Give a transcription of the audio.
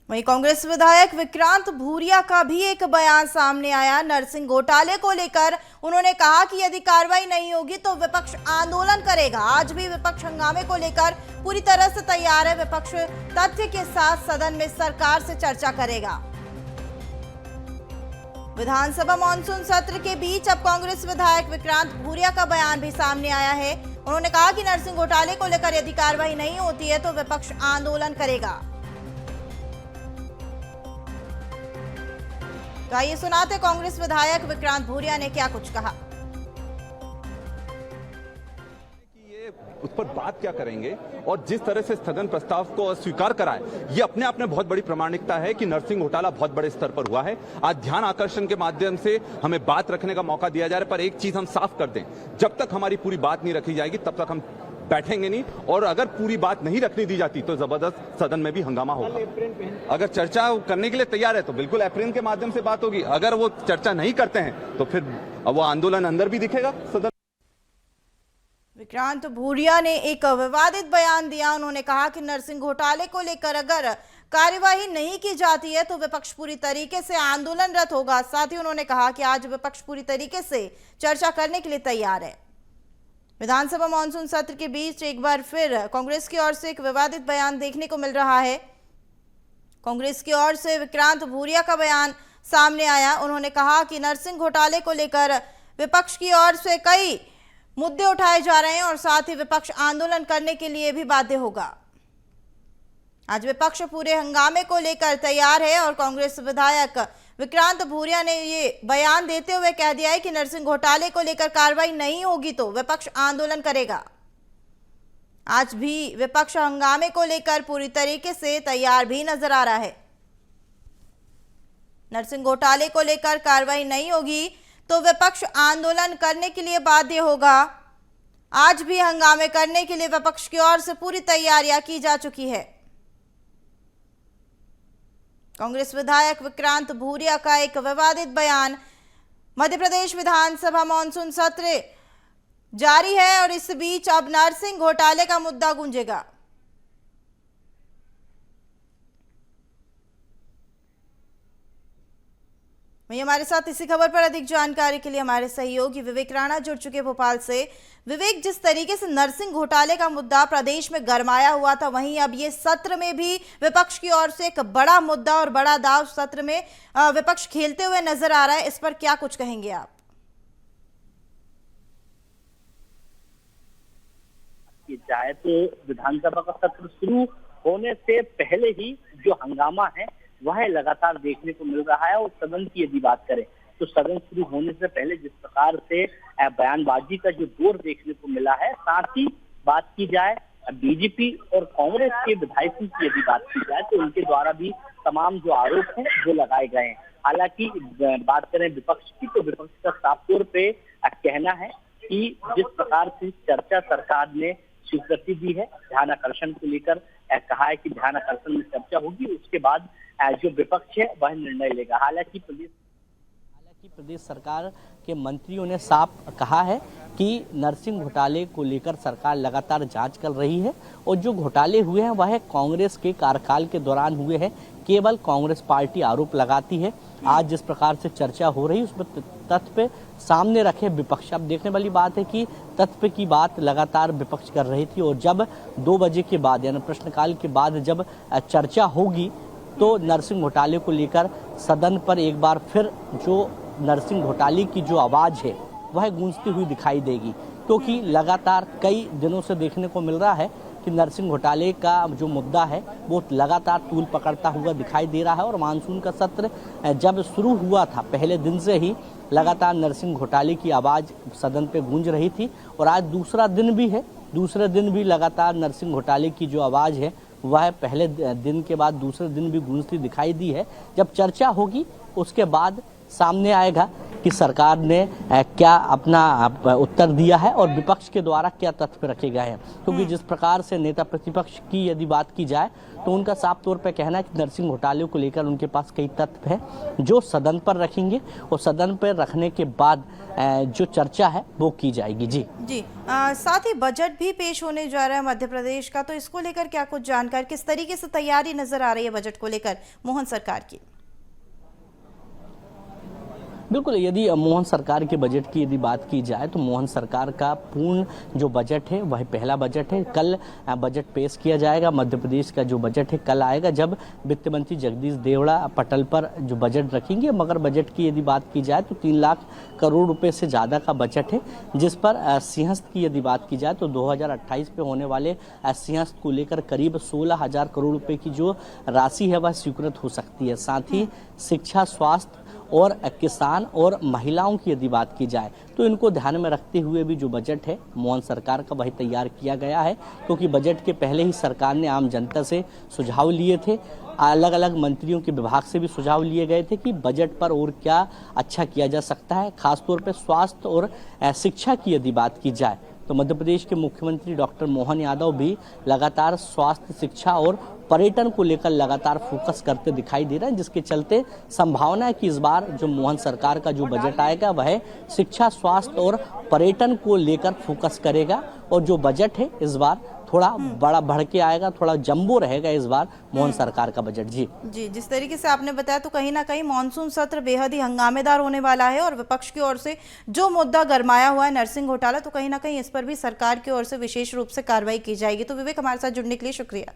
वहीं कांग्रेस विधायक विक्रांत भूरिया का भी एक बयान सामने आया। नरसिंह घोटाले को लेकर उन्होंने कहा कि यदि कार्रवाई नहीं होगी तो विपक्ष आंदोलन करेगा। आज भी विपक्ष हंगामे को लेकर पूरी तरह से तैयार है। विपक्ष तथ्य के साथ सदन में सरकार से चर्चा करेगा। विधानसभा मानसून सत्र के बीच अब कांग्रेस विधायक विक्रांत भूरिया का बयान भी सामने आया है। उन्होंने कहा कि नरसिंह घोटाले को लेकर यदि कार्रवाई नहीं होती है तो विपक्ष आंदोलन करेगा। तो आइए सुनाते कांग्रेस विधायक विक्रांत भूरिया ने क्या कुछ कहा। उस पर बात क्या करेंगे और जिस तरह से स्थगन प्रस्ताव को अस्वीकार कराए, ये अपने आप में बहुत बड़ी प्रामाणिकता है कि नरसिंह घोटाला बहुत बड़े स्तर पर हुआ है। आज ध्यान आकर्षण के माध्यम से हमें बात रखने का मौका दिया जा रहा है, पर एक चीज हम साफ कर दें, जब तक हमारी पूरी बात नहीं रखी जाएगी तब तक हम बैठेंगे नहीं, और अगर पूरी बात नहीं रखने दी जाती तो जबरदस्त सदन में भी हंगामा होगा। अगर चर्चा करने के लिए तैयार है तो बिल्कुल एप्रिल के माध्यम से बात होगी। अगर वो चर्चा नहीं करते हैं तो फिर वो आंदोलन अंदर भी दिखेगा सदन। विक्रांत भूरिया ने एक विवादित बयान दिया। उन्होंने कहा कि नरसिंह घोटाले को लेकर अगर कार्यवाही नहीं की जाती है तो विपक्ष पूरी तरीके से आंदोलनरत होगा। साथ ही उन्होंने कहा कि आज विपक्ष पूरी तरीके से चर्चा करने के लिए तैयार है। विधानसभा मानसून सत्र के बीच एक बार फिर कांग्रेस की ओर से एक विवादित बयान देखने को मिल रहा है। कांग्रेस की ओर से विक्रांत भूरिया का बयान सामने आया। उन्होंने कहा कि नरसिंह घोटाले को लेकर विपक्ष की ओर से कई मुद्दे उठाए जा रहे हैं और साथ ही विपक्ष आंदोलन करने के लिए भी बाध्य होगा। आज विपक्ष पूरे हंगामे को लेकर तैयार है और कांग्रेस विधायक विक्रांत भूरिया ने ये बयान देते हुए कह दिया है कि नरसिंह घोटाले को लेकर कार्रवाई नहीं होगी तो विपक्ष आंदोलन करेगा। आज भी विपक्ष हंगामे को लेकर पूरी तरीके से तैयार भी नजर आ रहा है। नरसिंह घोटाले को लेकर कार्रवाई नहीं होगी तो विपक्ष आंदोलन करने के लिए बाध्य होगा। आज भी हंगामे करने के लिए विपक्ष की ओर से पूरी तैयारियां की जा चुकी है। कांग्रेस विधायक विक्रांत भूरिया का एक विवादित बयान। मध्य प्रदेश विधानसभा मानसून सत्र जारी है और इस बीच अब नरसिंह घोटाले का मुद्दा गूंजेगा। वहीं हमारे साथ इसी खबर पर अधिक जानकारी के लिए हमारे सहयोगी विवेक राणा जुड़ चुके भोपाल से। विवेक, जिस तरीके से नरसिंह घोटाले का मुद्दा प्रदेश में गरमाया हुआ था, वहीं अब ये सत्र में भी विपक्ष की ओर से एक बड़ा मुद्दा और बड़ा दाव सत्र में विपक्ष खेलते हुए नजर आ रहा है। इस पर क्या कुछ कहेंगे आप? चाहे तो विधानसभा का सत्र शुरू होने से पहले ही जो हंगामा है वह लगातार देखने को मिल रहा है। और सदन की यदि बात करें तो सदन शुरू होने से पहले जिस प्रकार से बयानबाजी का जो दौर देखने को मिला है, साथ ही बात की जाए बीजेपी और कांग्रेस के विधायकों की यदि बात की जाए तो उनके द्वारा भी तमाम जो आरोप हैं वो लगाए गए हैं। हालांकि बात करें विपक्ष की तो विपक्ष का साफ तौर पे कहना है कि जिस प्रकार से चर्चा सरकार ने स्वीकृति दी है, ध्यान आकर्षण को लेकर कहा है कि ध्यान आकर्षण में चर्चा होगी, उसके बाद जो विपक्ष है वह निर्णय लेगा। हालांकि प्रदेश सरकार के मंत्रियों ने साफ कहा है कि नरसिंह घोटाले को लेकर सरकार लगातार जांच कर रही है और जो घोटाले हुए हैं वह कांग्रेस के कार्यकाल के दौरान हुए हैं। केवल कांग्रेस पार्टी आरोप लगाती है। आज जिस प्रकार से चर्चा हो रही है उसमें तथ्य पे सामने रखे विपक्ष। अब देखने वाली बात है कि तथ्य की बात लगातार विपक्ष कर रही थी और जब 2 बजे के बाद यानी प्रश्नकाल के बाद जब चर्चा होगी तो नरसिंह घोटाले को लेकर सदन पर एक बार फिर जो नरसिंह घोटाले की जो आवाज़ है वह गूंजती हुई दिखाई देगी, क्योंकि लगातार कई दिनों से देखने को मिल रहा है कि नरसिंह घोटाले का जो मुद्दा है वो लगातार तूल पकड़ता हुआ दिखाई दे रहा है। और मानसून का सत्र जब शुरू हुआ था पहले दिन से ही लगातार नरसिंह घोटाले की आवाज़ सदन पे गूंज रही थी और आज दूसरा दिन भी है। दूसरे दिन भी लगातार नरसिंह घोटाले की जो आवाज़ है वह पहले दिन के बाद दूसरे दिन भी गूंजती दिखाई दी है। जब चर्चा होगी उसके बाद सामने आएगा कि सरकार ने क्या अपना उत्तर दिया है और विपक्ष के द्वारा क्या तथ्य रखे गए हैं। क्योंकि जिस प्रकार से नेता प्रतिपक्ष की यदि बात की जाए तो उनका साफ तौर पर कहना है कि नरसिंह घोटाले को लेकर उनके पास कई तथ्य हैं जो सदन पर रखेंगे और सदन पर रखने के बाद जो चर्चा है वो की जाएगी। जी साथ ही बजट भी पेश होने जा रहा है मध्य प्रदेश का, तो इसको लेकर क्या कुछ जानकारी, किस तरीके से तैयारी नजर आ रही है बजट को लेकर मोहन सरकार की? बिल्कुल, यदि मोहन सरकार के बजट की यदि बात की जाए तो मोहन सरकार का पूर्ण जो बजट है वह पहला बजट है। कल बजट पेश किया जाएगा। मध्य प्रदेश का जो बजट है कल आएगा, जब वित्त मंत्री जगदीश देवड़ा पटल पर जो बजट रखेंगे। मगर बजट की यदि बात की जाए तो 3 लाख करोड़ रुपए से ज़्यादा का बजट है, जिस पर सिंहस्थ की यदि बात की जाए तो 2028 पे होने वाले सिंहस्थ को लेकर करीब 16,000 करोड़ रुपए की जो राशि है वह स्वीकृत हो सकती है। साथ ही शिक्षा, स्वास्थ्य और किसान और महिलाओं की यदि बात की जाए तो इनको ध्यान में रखते हुए भी जो बजट है मोहन सरकार का वही तैयार किया गया है। क्योंकि बजट के पहले ही सरकार ने आम जनता से सुझाव लिए थे, अलग अलग मंत्रियों के विभाग से भी सुझाव लिए गए थे कि बजट पर और क्या अच्छा किया जा सकता है। खासतौर पर स्वास्थ्य और शिक्षा की यदि बात की जाए तो मध्य प्रदेश के मुख्यमंत्री डॉक्टर मोहन यादव भी लगातार स्वास्थ्य, शिक्षा और पर्यटन को लेकर लगातार फोकस करते दिखाई दे रहे हैं, जिसके चलते संभावना है कि इस बार जो मोहन सरकार का जो बजट आएगा वह शिक्षा, स्वास्थ्य और पर्यटन को लेकर फोकस करेगा। और जो बजट है इस बार थोड़ा बड़ा बढ़ के आएगा, थोड़ा जंबो रहेगा इस बार मोहन सरकार का बजट। जी, जिस तरीके से आपने बताया तो कहीं ना कहीं मॉनसून सत्र बेहद ही हंगामेदार होने वाला है और विपक्ष की ओर से जो मुद्दा गरमाया हुआ है नरसिंह घोटाला, तो कहीं ना कहीं इस पर भी सरकार की ओर से विशेष रूप से कार्रवाई की जाएगी। तो विवेक, हमारे साथ जुड़ने के लिए शुक्रिया।